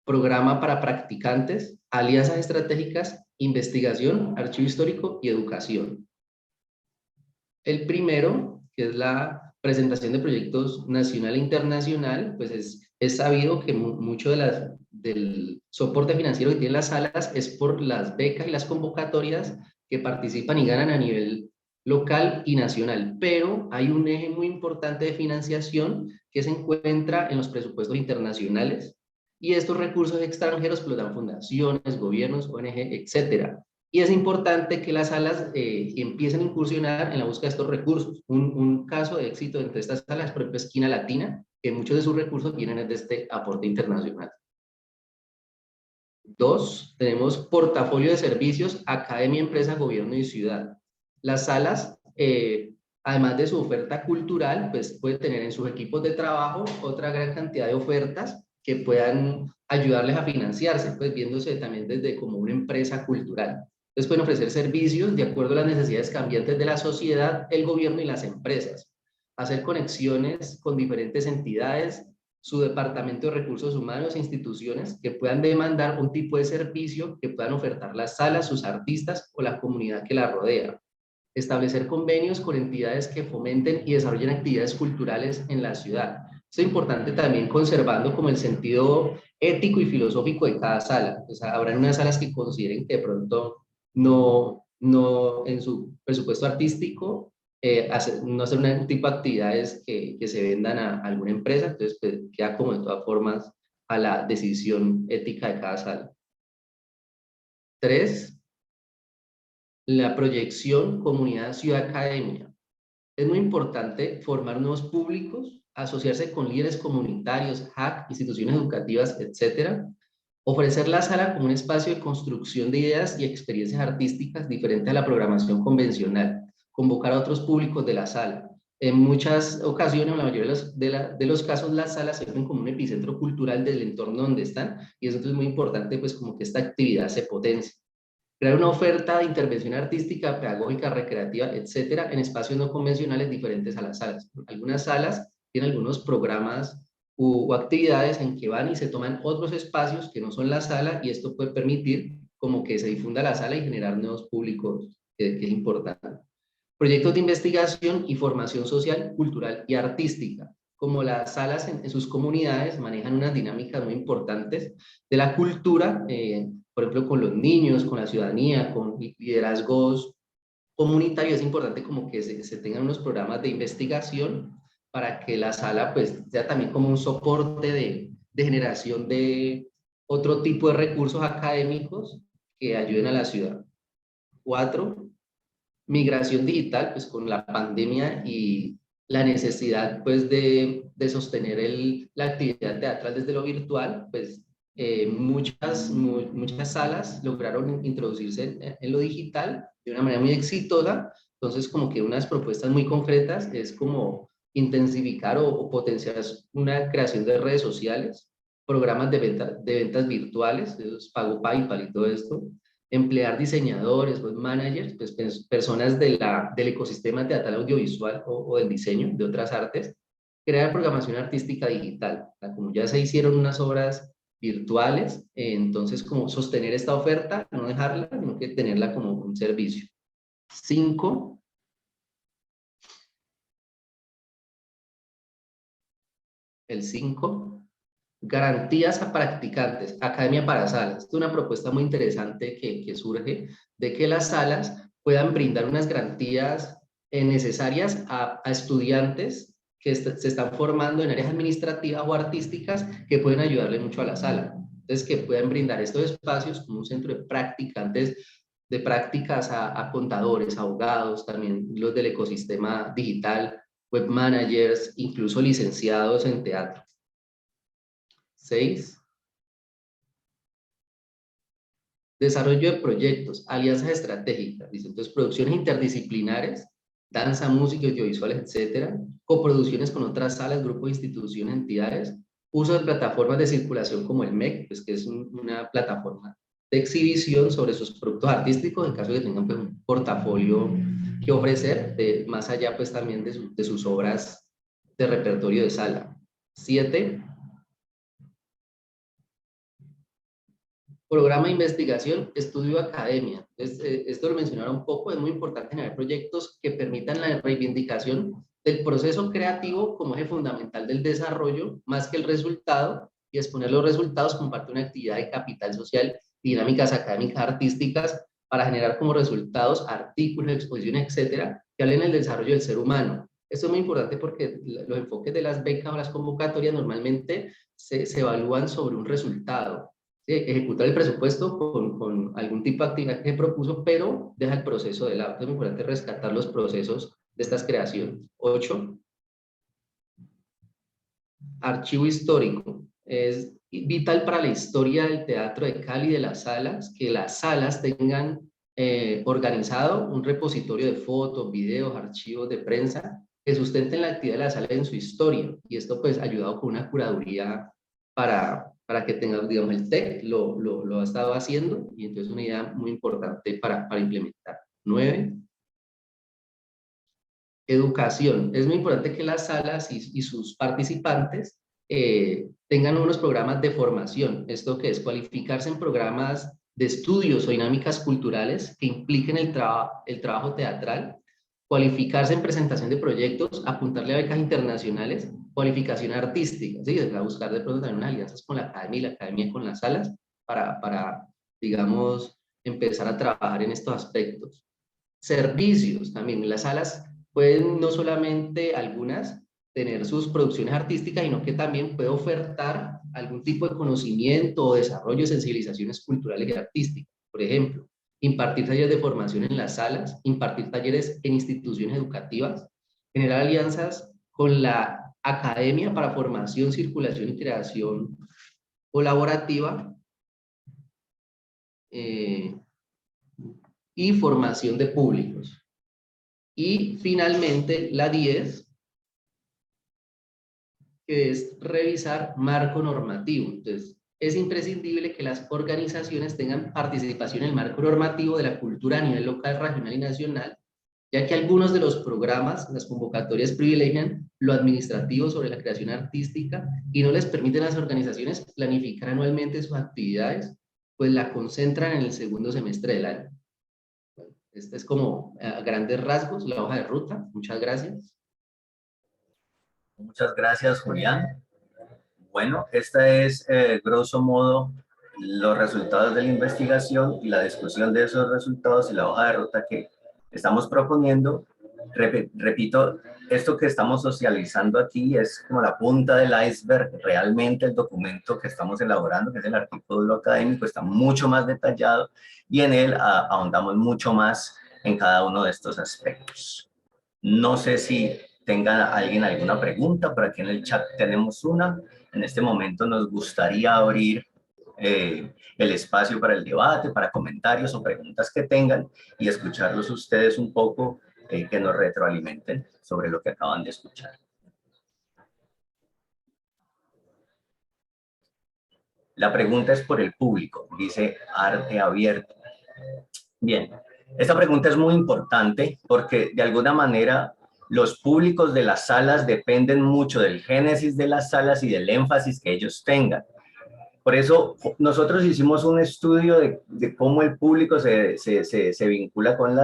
programa para practicantes, alianzas estratégicas, investigación, archivo histórico y educación. El primero, que es la presentación de proyectos nacional e internacional, pues es sabido que mucho del soporte financiero que tienen las salas es por las becas y las convocatorias que participan y ganan a nivel local y nacional, pero hay un eje muy importante de financiación que se encuentra en los presupuestos internacionales, y estos recursos extranjeros pues, los dan fundaciones, gobiernos, ONG, etcétera. Y es importante que las salas empiecen a incursionar en la búsqueda de estos recursos. Un caso de éxito entre estas salas, por ejemplo, Esquina Latina, que muchos de sus recursos vienen de este aporte internacional. 2, tenemos portafolio de servicios, academia, empresa, gobierno y ciudad. Las salas, además de su oferta cultural, pues puede tener en sus equipos de trabajo otra gran cantidad de ofertas que puedan ayudarles a financiarse, pues viéndose también desde como una empresa cultural. Entonces pueden ofrecer servicios de acuerdo a las necesidades cambiantes de la sociedad, el gobierno y las empresas. Hacer conexiones con diferentes entidades, su departamento de recursos humanos e instituciones que puedan demandar un tipo de servicio que puedan ofertar las salas, sus artistas o la comunidad que la rodea. Establecer convenios con entidades que fomenten y desarrollen actividades culturales en la ciudad. Esto es importante también conservando como el sentido ético y filosófico de cada sala. O sea, habrán unas salas que consideren que de pronto no en su presupuesto artístico no hacer un tipo de actividades que se vendan a alguna empresa, entonces pues, queda como de todas formas a la decisión ética de cada sala. 3, la proyección comunidad ciudad academia. Es muy importante formar nuevos públicos, asociarse con líderes comunitarios, HAC, instituciones educativas, etcétera. Ofrecer la sala como un espacio de construcción de ideas y experiencias artísticas diferente a la programación convencional. Convocar a otros públicos de la sala. En muchas ocasiones, en la mayoría de los casos, las salas sirven como un epicentro cultural del entorno donde están, y eso es muy importante, pues como que esta actividad se potencie. Crear una oferta de intervención artística, pedagógica, recreativa, etcétera, en espacios no convencionales diferentes a las salas. Algunas salas tienen algunos programas o actividades en que van y se toman otros espacios que no son la sala, y esto puede permitir como que se difunda la sala y generar nuevos públicos, que es importante. Proyectos de investigación y formación social, cultural y artística. Como las salas en sus comunidades manejan unas dinámicas muy importantes de la cultura, por ejemplo, con los niños, con la ciudadanía, con liderazgos comunitarios, es importante como que se tengan unos programas de investigación para que la sala pues sea también como un soporte de generación de otro tipo de recursos académicos que ayuden a la ciudad. 4, migración digital, pues con la pandemia y la necesidad pues de sostener la actividad teatral desde lo virtual, pues muchas salas lograron introducirse en lo digital de una manera muy exitosa. Entonces como que unas propuestas muy concretas es como intensificar o potenciar una creación de redes sociales, programas de ventas virtuales, Pago PayPal y todo esto, emplear diseñadores, web managers, pues, personas del ecosistema teatral audiovisual o del diseño de otras artes, crear programación artística digital. Como ya se hicieron unas obras virtuales, entonces como sostener esta oferta, no dejarla, sino que tenerla como un servicio. 5, el 5, garantías a practicantes, academia para salas. Esta es una propuesta muy interesante que surge de que las salas puedan brindar unas garantías necesarias a estudiantes que se están formando en áreas administrativas o artísticas que pueden ayudarle mucho a la sala. Entonces, que puedan brindar estos espacios como un centro de practicantes, de prácticas a contadores, abogados, también los del ecosistema digital, web managers, incluso licenciados en teatro. 6, desarrollo de proyectos, alianzas estratégicas, dice, entonces producciones interdisciplinares, danza, música, audiovisuales, etcétera, coproducciones con otras salas, grupos, instituciones, entidades, uso de plataformas de circulación como el MEC, pues que es una plataforma de exhibición sobre sus productos artísticos en caso de que tengan pues, un portafolio que ofrecer, más allá pues también de sus obras de repertorio de sala. 7, programa de investigación, estudio, academia. Esto lo mencionaron un poco, es muy importante generar proyectos que permitan la reivindicación del proceso creativo como eje fundamental del desarrollo, más que el resultado, y exponer los resultados como parte de una actividad de capital social, dinámicas académicas, artísticas, para generar como resultados artículos, exposiciones, etcétera, que hablen del desarrollo del ser humano. Esto es muy importante porque los enfoques de las becas o las convocatorias normalmente se evalúan sobre un resultado. ¿Sí? Ejecutar el presupuesto con algún tipo de actividad que se propuso, pero deja el proceso de lado. Es muy importante rescatar los procesos de estas creaciones. 8. Archivo histórico. Es vital para la historia del teatro de Cali, de las salas, que las salas tengan organizado un repositorio de fotos, videos, archivos de prensa que sustenten la actividad de la sala en su historia. Y esto pues ayudado con una curaduría para que tengan, digamos, el TEC lo ha estado haciendo y entonces una idea muy importante para implementar. 9. Educación. Es muy importante que las salas y sus participantes tengan unos programas de formación. Esto que es cualificarse en programas de estudios o dinámicas culturales que impliquen el trabajo teatral, cualificarse en presentación de proyectos, apuntarle a becas internacionales, cualificación artística, ¿sí? O sea, buscar de pronto también unas alianzas con la academia y la academia con las salas para digamos, empezar a trabajar en estos aspectos. Servicios también. Las salas pueden no solamente algunas tener sus producciones artísticas, sino que también puede ofertar algún tipo de conocimiento o desarrollo de sensibilizaciones culturales y artísticas. Por ejemplo, impartir talleres de formación en las salas, impartir talleres en instituciones educativas, generar alianzas con la academia para formación, circulación y creación colaborativa, y formación de públicos. Y finalmente la 10, que es revisar marco normativo. Entonces, es imprescindible que las organizaciones tengan participación en el marco normativo de la cultura a nivel local, regional y nacional, ya que algunos de los programas, las convocatorias privilegian lo administrativo sobre la creación artística y no les permiten a las organizaciones planificar anualmente sus actividades, pues la concentran en el segundo semestre del año. Este es como a grandes rasgos la hoja de ruta. Muchas gracias. Muchas gracias, Julián. Bueno, esta es, grosso modo, los resultados de la investigación y la discusión de esos resultados y la hoja de ruta que estamos proponiendo. Repito, esto que estamos socializando aquí es como la punta del iceberg. Realmente el documento que estamos elaborando, que es el artículo académico, está mucho más detallado y en él ahondamos mucho más en cada uno de estos aspectos. No sé si tenga alguien alguna pregunta, por aquí en el chat tenemos una. En este momento nos gustaría abrir el espacio para el debate, para comentarios o preguntas que tengan y escucharlos ustedes un poco, que nos retroalimenten sobre lo que acaban de escuchar. La pregunta es por el público, dice Arte Abierto. Bien, esta pregunta es muy importante porque de alguna manera los públicos de las salas dependen mucho del génesis de las salas y del énfasis que ellos tengan. Por eso nosotros hicimos un estudio de cómo el público se vincula con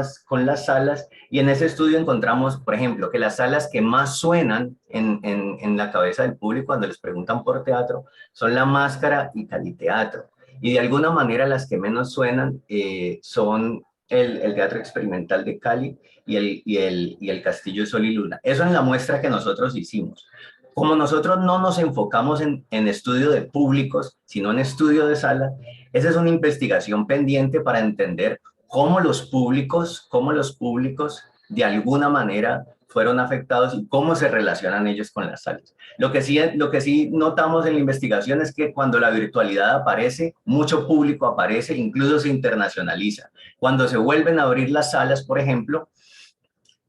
las salas y en ese estudio encontramos, por ejemplo, que las salas que más suenan en la cabeza del público cuando les preguntan por teatro son La Máscara y Cali Teatro. Y de alguna manera las que menos suenan son el Teatro Experimental de Cali y el Castillo Sol y Luna. Eso en la muestra que nosotros hicimos. Como nosotros no nos enfocamos en estudio de públicos, sino en estudio de sala, esa es una investigación pendiente para entender cómo los públicos de alguna manera fueron afectados y cómo se relacionan ellos con las salas. Lo que sí notamos en la investigación es que cuando la virtualidad aparece, mucho público aparece, incluso se internacionaliza. Cuando se vuelven a abrir las salas, por ejemplo,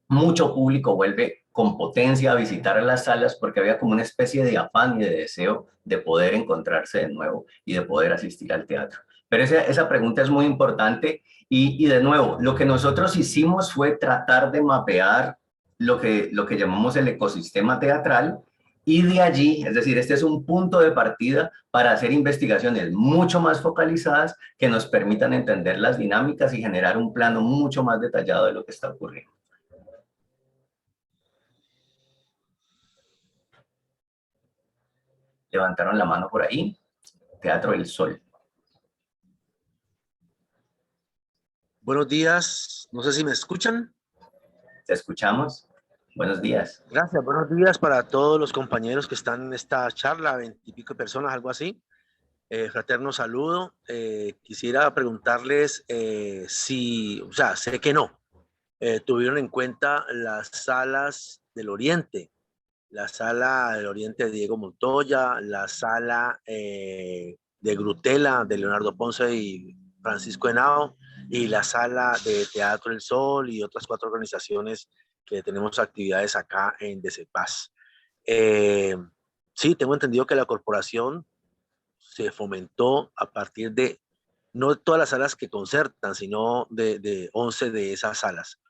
mucho público vuelve con potencia a visitar las salas porque había como una especie de afán y de deseo de poder encontrarse de nuevo y de poder asistir al teatro. Pero esa pregunta es muy importante y de nuevo, lo que nosotros hicimos fue tratar de mapear lo que llamamos el ecosistema teatral y de allí, es decir, este es un punto de partida para hacer investigaciones mucho más focalizadas que nos permitan entender las dinámicas y generar un plano mucho más detallado de lo que está ocurriendo. levantaron la mano por ahí. Teatro del Sol. Buenos días, no sé si me escuchan. ¿Te escuchamos? Buenos días. Gracias, buenos días para todos los compañeros que están en esta charla, 20 y pico de personas, algo así. Fraterno saludo. Quisiera preguntarles si, o sea, sé que no, tuvieron en cuenta las salas del Oriente, la sala del Oriente de Diego Montoya, la sala de Grutela de Leonardo Ponce y Francisco Henao, y la sala de Teatro del Sol y otras 4 organizaciones que tenemos actividades acá en DCPAS. Sí, tengo entendido que la corporación se fomentó a partir de, no todas las salas que concertan, sino de 11 de esas salas.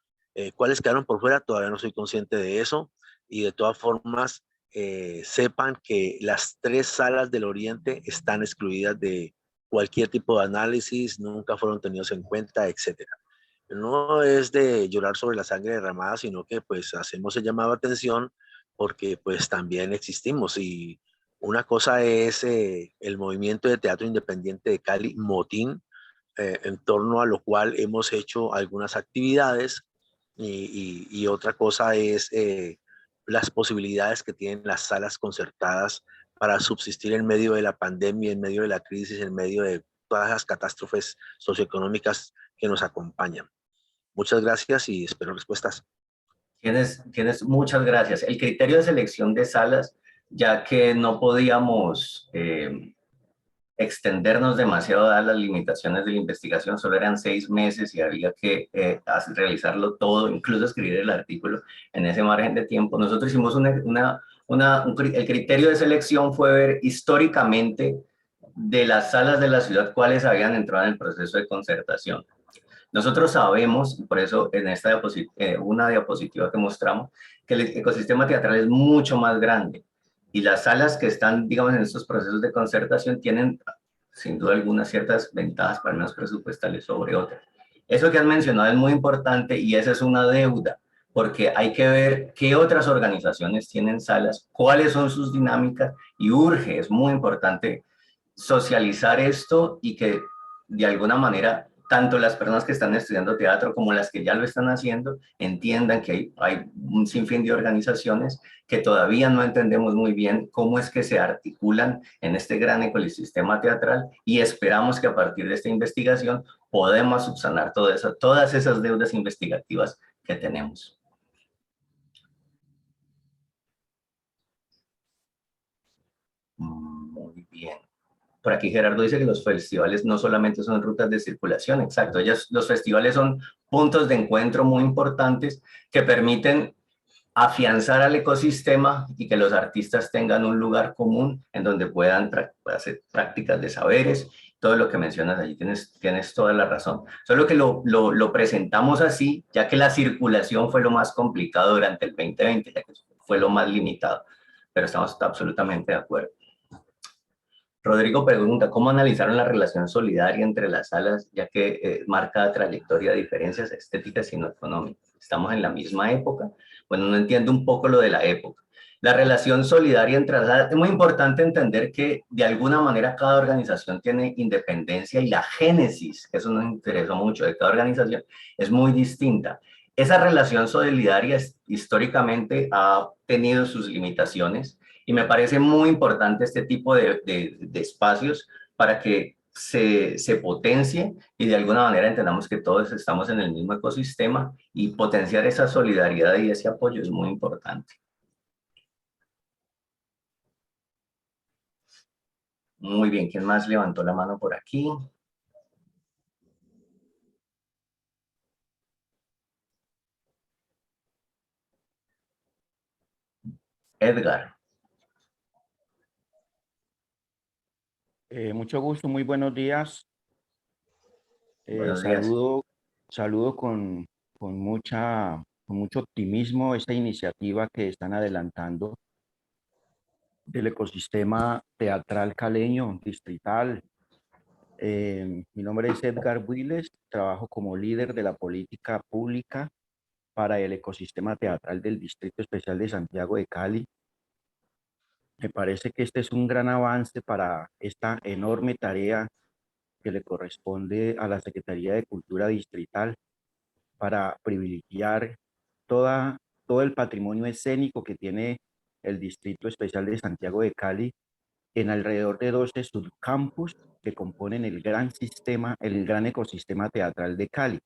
¿Cuáles quedaron por fuera? Todavía no soy consciente de eso. Y de todas formas, sepan que las 3 salas del Oriente están excluidas de cualquier tipo de análisis, nunca fueron tenidos en cuenta, etcétera. No es de llorar sobre la sangre derramada, sino que pues hacemos el llamado a atención porque pues también existimos. Y una cosa es el movimiento de teatro independiente de Cali, Motín, en torno a lo cual hemos hecho algunas actividades, y otra cosa es las posibilidades que tienen las salas concertadas para subsistir en medio de la pandemia, en medio de la crisis, en medio de todas las catástrofes socioeconómicas que nos acompañan. Muchas gracias y espero respuestas. Tienes muchas gracias. El criterio de selección de salas, ya que no podíamos extendernos demasiado dadas las limitaciones de la investigación, solo eran 6 meses y había que realizarlo todo, incluso escribir el artículo en ese margen de tiempo. Nosotros hicimos el criterio de selección fue ver históricamente de las salas de la ciudad cuáles habían entrado en el proceso de concertación. Nosotros sabemos, y por eso en esta una diapositiva que mostramos, que el ecosistema teatral es mucho más grande y las salas que están, digamos, en estos procesos de concertación tienen, sin duda alguna, ciertas ventajas, para menos presupuestales, sobre otras. Eso que has mencionado es muy importante y esa es una deuda, porque hay que ver qué otras organizaciones tienen salas, cuáles son sus dinámicas y urge, es muy importante socializar esto y que de alguna manera tanto las personas que están estudiando teatro como las que ya lo están haciendo entiendan que hay un sinfín de organizaciones que todavía no entendemos muy bien cómo es que se articulan en este gran ecosistema teatral y esperamos que a partir de esta investigación podamos subsanar todas esas deudas investigativas que tenemos. Muy bien. Por aquí Gerardo dice que los festivales no solamente son rutas de circulación, exacto, los festivales son puntos de encuentro muy importantes que permiten afianzar al ecosistema y que los artistas tengan un lugar común en donde puedan hacer prácticas de saberes, todo lo que mencionas allí, tienes toda la razón. Solo que lo presentamos así, ya que la circulación fue lo más complicado durante el 2020, ya que fue lo más limitado, pero estamos absolutamente de acuerdo. Rodrigo pregunta, ¿cómo analizaron la relación solidaria entre las salas, ya que marca trayectoria de diferencias estéticas y no económicas? ¿Estamos en la misma época? Bueno, no entiendo un poco lo de la época. La relación solidaria entre las salas, es muy importante entender que de alguna manera cada organización tiene independencia y la génesis, eso nos interesó mucho, de cada organización es muy distinta. Esa relación solidaria históricamente ha tenido sus limitaciones, y me parece muy importante este tipo de espacios para que se potencie y de alguna manera entendamos que todos estamos en el mismo ecosistema y potenciar esa solidaridad y ese apoyo es muy importante. Muy bien, ¿quién más levantó la mano por aquí? Edgar. Mucho gusto, muy buenos días. Buenos días. Saludo con mucho optimismo esta iniciativa que están adelantando del ecosistema teatral caleño, distrital. Mi nombre es Edgar Builes, trabajo como líder de la política pública para el ecosistema teatral del Distrito Especial de Santiago de Cali. Me parece que este es un gran avance para esta enorme tarea que le corresponde a la Secretaría de Cultura Distrital para privilegiar toda, todo el patrimonio escénico que tiene el Distrito Especial de Santiago de Cali en alrededor de 12 subcampus que componen el gran sistema, el gran ecosistema teatral de Cali,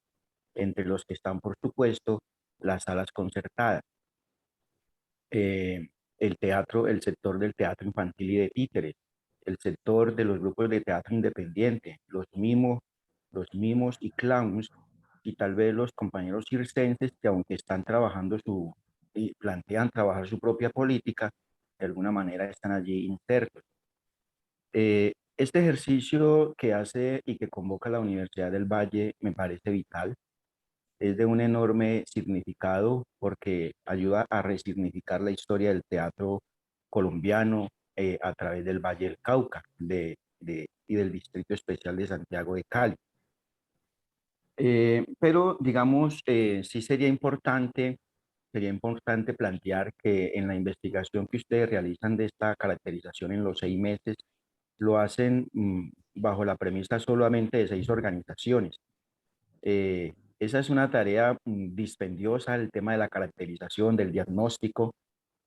entre los que están, por supuesto, las salas concertadas, el teatro, el sector del teatro infantil y de títeres, el sector de los grupos de teatro independiente, los mimos y clowns, y tal vez los compañeros circenses que aunque están trabajando y plantean trabajar su propia política, de alguna manera están allí insertos. Este ejercicio que hace y que convoca la Universidad del Valle me parece vital, es de un enorme significado porque ayuda a resignificar la historia del teatro colombiano a través del Valle del Cauca y del Distrito Especial de Santiago de Cali. Pero digamos, sí sería importante plantear que en la investigación que ustedes realizan de esta caracterización en los 6 meses, lo hacen bajo la premisa solamente de 6 organizaciones. Esa es una tarea dispendiosa, el tema de la caracterización, del diagnóstico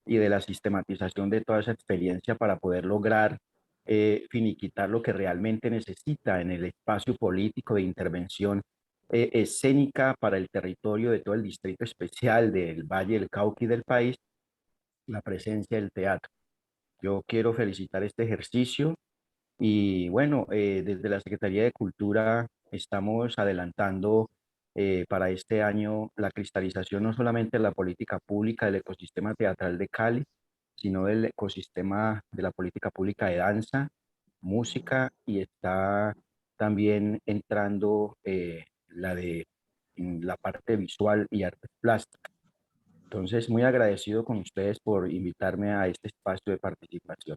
y de la sistematización de toda esa experiencia para poder lograr finiquitar lo que realmente necesita en el espacio político de intervención escénica para el territorio de todo el distrito especial del Valle del Cauca y del país, la presencia del teatro. Yo quiero felicitar este ejercicio y bueno, desde la Secretaría de Cultura estamos adelantando para este año la cristalización no solamente de la política pública del ecosistema teatral de Cali, sino del ecosistema de la política pública de danza, música y está también entrando la parte visual y artes plásticas. Entonces, muy agradecido con ustedes por invitarme a este espacio de participación.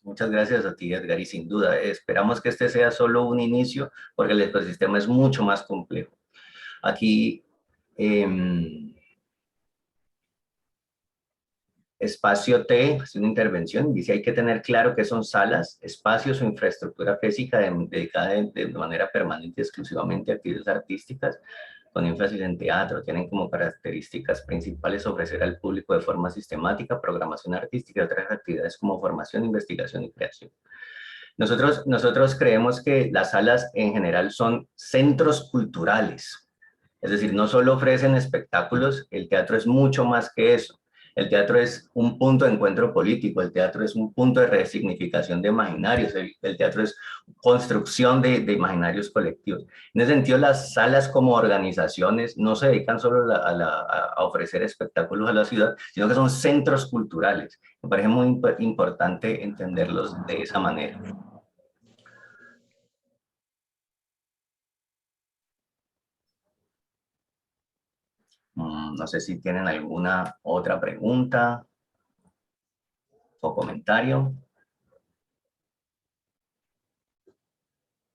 Muchas gracias a ti, Edgar, y sin duda esperamos que este sea solo un inicio porque el ecosistema es mucho más complejo. Aquí, Espacio T, es una intervención, dice hay que tener claro que son salas, espacios o infraestructura física dedicada de manera permanente exclusivamente a actividades artísticas, con énfasis en teatro. Tienen como características principales ofrecer al público de forma sistemática programación artística y otras actividades como formación, investigación y creación. Nosotros creemos que las salas en general son centros culturales, es decir, no solo ofrecen espectáculos, el teatro es mucho más que eso. El teatro es un punto de encuentro político, el teatro es un punto de resignificación de imaginarios, el teatro es construcción de imaginarios colectivos. En ese sentido, las salas como organizaciones no se dedican solo a ofrecer espectáculos a la ciudad, sino que son centros culturales. Me parece muy importante entenderlos de esa manera. No sé si tienen alguna otra pregunta o comentario.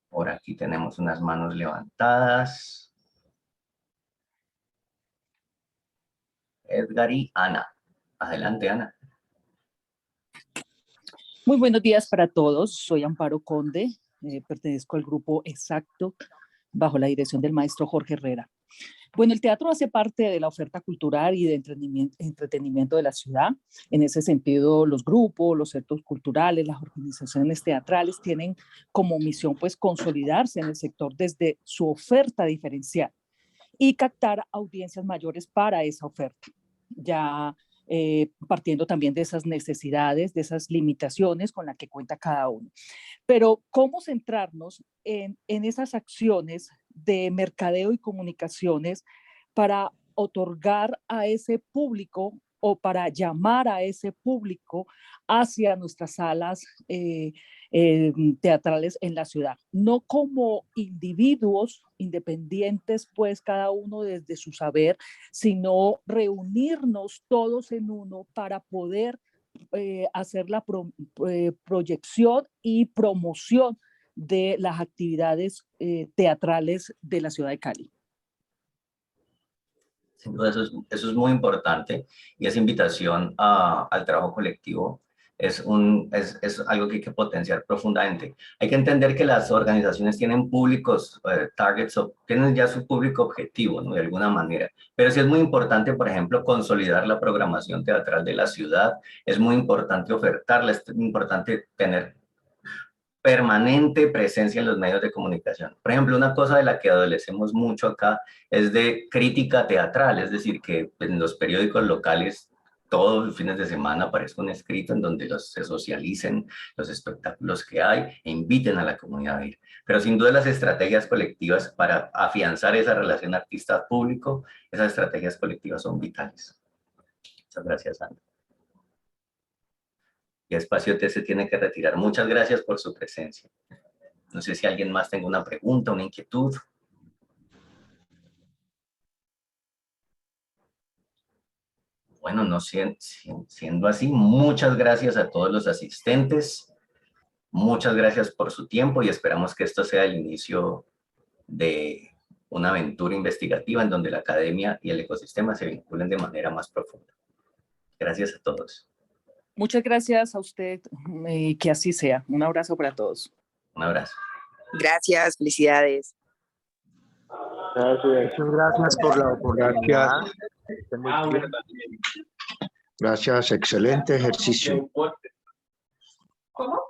Por aquí tenemos unas manos levantadas. Edgar y Ana. Adelante, Ana. Muy buenos días para todos. Soy Amparo Conde, pertenezco al grupo Exacto, bajo la dirección del maestro Jorge Herrera. Bueno, el teatro hace parte de la oferta cultural y de entretenimiento de la ciudad. En ese sentido, los grupos, los centros culturales, las organizaciones teatrales tienen como misión pues consolidarse en el sector desde su oferta diferencial y captar audiencias mayores para esa oferta. Ya partiendo también de esas necesidades, de esas limitaciones con las que cuenta cada uno. Pero ¿cómo centrarnos en esas acciones de mercadeo y comunicaciones para otorgar a ese público o para llamar a ese público hacia nuestras salas teatrales en la ciudad? No como individuos independientes, pues cada uno desde su saber, sino reunirnos todos en uno para poder hacer la proyección y promoción de las actividades teatrales de la ciudad de Cali. Sin duda eso es muy importante, y esa invitación al trabajo colectivo es algo que hay que potenciar profundamente. Hay que entender que las organizaciones tienen públicos, targets, tienen ya su público objetivo, ¿no? De alguna manera. Pero sí es muy importante, por ejemplo, consolidar la programación teatral de la ciudad. Es muy importante ofertarla, es importante tener permanente presencia en los medios de comunicación. Por ejemplo, una cosa de la que adolecemos mucho acá es de crítica teatral, es decir, que en los periódicos locales todos los fines de semana aparezca un escrito en donde se socialicen los espectáculos que hay e inviten a la comunidad a ir. Pero sin duda las estrategias colectivas para afianzar esa relación artista-público, esas estrategias colectivas son vitales. Muchas gracias, Sandra. Y Espacio T se tiene que retirar. Muchas gracias por su presencia. No sé si alguien más tenga una pregunta, una inquietud. Bueno, no siendo así, muchas gracias a todos los asistentes. Muchas gracias por su tiempo y esperamos que esto sea el inicio de una aventura investigativa en donde la academia y el ecosistema se vinculen de manera más profunda. Gracias a todos. Muchas gracias a usted, que así sea. Un abrazo para todos. Un abrazo. Gracias, felicidades. Gracias. Muchas gracias por la oportunidad. Estén muy bien. Gracias, excelente ejercicio. ¿Cómo?